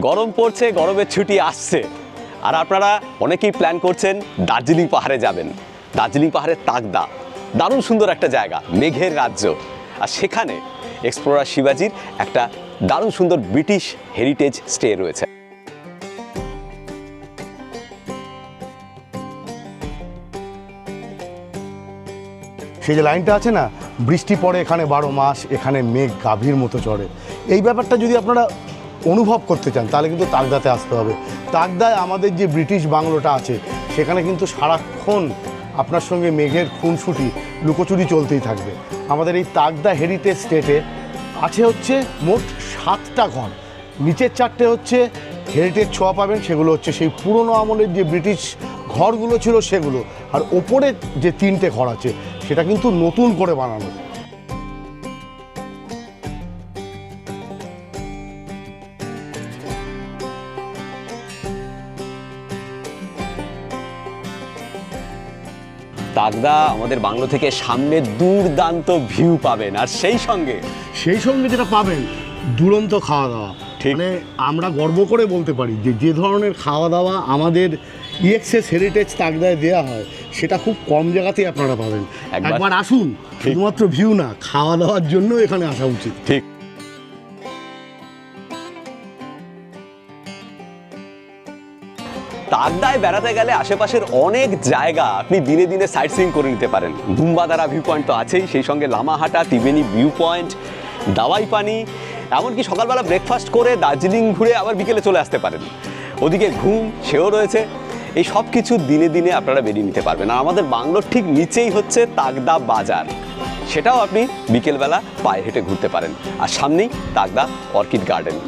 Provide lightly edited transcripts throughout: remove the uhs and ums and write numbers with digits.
গরম পড়ছে, গরমের ছুটি আসছে, আর আপনারা অনেকেই প্ল্যান করছেন দার্জিলিং পাহাড়ে যাবেন। দার্জিলিং পাহাড়ের তাকদা দারুণ সুন্দর একটা জায়গা, মেঘের রাজ্য। আর সেখানে এক্সপ্লোরার শিবাজির একটা দারুণ সুন্দর ব্রিটিশ হেরিটেজ স্টে রয়েছে। সেই যে লাইনটা আছে না, বৃষ্টি পড়ে এখানে 12 মাস, এখানে মেঘ গাভীর মতো চড়ে, এই ব্যাপারটা যদি আপনারা অনুভব করতে চান তাহলে কিন্তু তাকদাতে আসতে হবে। তাকদায় আমাদের যে ব্রিটিশ বাংলোটা আছে সেখানে কিন্তু সারাক্ষণ আপনার সঙ্গে মেঘের খুনসুটি লুকোচুরি চলতেই থাকবে। আমাদের এই তাকদা হেরিটেজ স্টেটে আছে হচ্ছে মোট 7টা ঘর। নিচের 4টে হচ্ছে হেরিটেজ ছোঁয়া পাবেন, সেগুলো হচ্ছে সেই পুরনো আমলের যে ব্রিটিশ ঘরগুলো ছিল সেগুলো, আর ওপরে যে 3টে ঘর আছে সেটা কিন্তু নতুন করে বানানো। তাকদা আমাদের বাংলো থেকে সামনে দুর্দান্ত ভিউ পাবেন, আর সেই সঙ্গে যেটা পাবেন দুরন্ত খাওয়া দাওয়া। ঠিক। মানে আমরা গর্ব করে বলতে পারি যে যে ধরনের খাওয়া দাওয়া আমাদের ইএক্সএস হেরিটেজ তাকদায় দেওয়া হয় সেটা খুব কম জায়গাতেই আপনারা পাবেন। একবার আসুন, শুধুমাত্র ভিউ না, খাওয়া দাওয়ার জন্য এখানে আসা উচিত। ঠিক। তাকদায় বেড়াতে গেলে আশেপাশের অনেক জায়গা আপনি দিনে দিনে সাইট সিইং করে নিতে পারেন। ধুম্বাদারা ভিউ পয়েন্ট তো আছেই, সেই সঙ্গে লামাহাটা, ত্রিবেণী ভিউ পয়েন্ট, দাওয়াই পানি, এমনকি সকালবেলা ব্রেকফাস্ট করে দার্জিলিং ঘুরে আবার বিকেলে চলে আসতে পারেন। ওদিকে ঘুম সেও রয়েছে। এই সব কিছু দিনে দিনে আপনারা বেরিয়ে নিতে পারবেন। আর আমাদের বাংলোর ঠিক নিচেই হচ্ছে তাকদা বাজার, সেটাও আপনি বিকেলবেলা পায়ে হেঁটে ঘুরতে পারেন। আর সামনেই তাকদা অর্কিড গার্ডেন।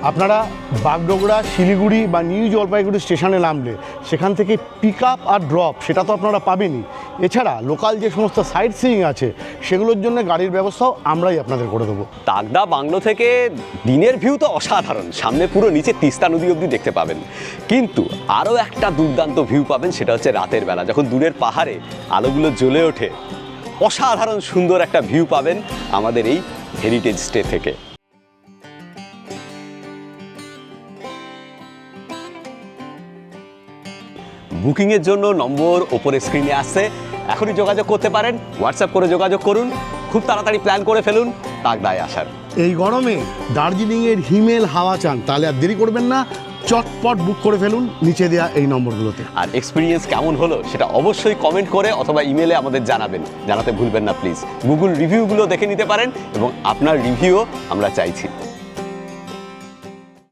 আপনারা বাগডোগরা, শিলিগুড়ি বা নিউ জলপাইগুড়ি স্টেশনে নামলে সেখান থেকে পিক আপ আর ড্রপ সেটা তো আপনারা পাবেনই। এছাড়া লোকাল যে সমস্ত সাইট সিইং আছে সেগুলোর জন্য গাড়ির ব্যবস্থাও আমরাই আপনাদের করে দেবো। তাকদা বাংলো থেকে দিনের ভিউ তো অসাধারণ, সামনে পুরো নিচে তিস্তা নদী অবধি দেখতে পাবেন। কিন্তু আরও একটা দুর্দান্ত ভিউ পাবেন, সেটা হচ্ছে রাতের বেলা, যখন দূরের পাহাড়ে আলোগুলো জ্বলে ওঠে। অসাধারণ সুন্দর একটা ভিউ পাবেন আমাদের এই হেরিটেজ স্টে থেকে। বুকিংয়ের জন্য নম্বর ওপরে স্ক্রিনে আসছে, এখনই যোগাযোগ করতে পারেন। হোয়াটসঅ্যাপ করে যোগাযোগ করুন, খুব তাড়াতাড়ি প্ল্যান করে ফেলুন তাকদায় আসার। এই গরমে দার্জিলিংয়ের হিমেল হাওয়া চান তাহলে আর দেরি করবেন না, চটপট বুক করে ফেলুন নিচে দেওয়া এই নম্বরগুলোতে। আর এক্সপিরিয়েন্স কেমন হলো সেটা অবশ্যই কমেন্ট করে অথবা ইমেলে আমাদের জানাতে ভুলবেন না প্লিজ। গুগল রিভিউগুলো দেখে নিতে পারেন এবং আপনার রিভিউও আমরা চাইছি।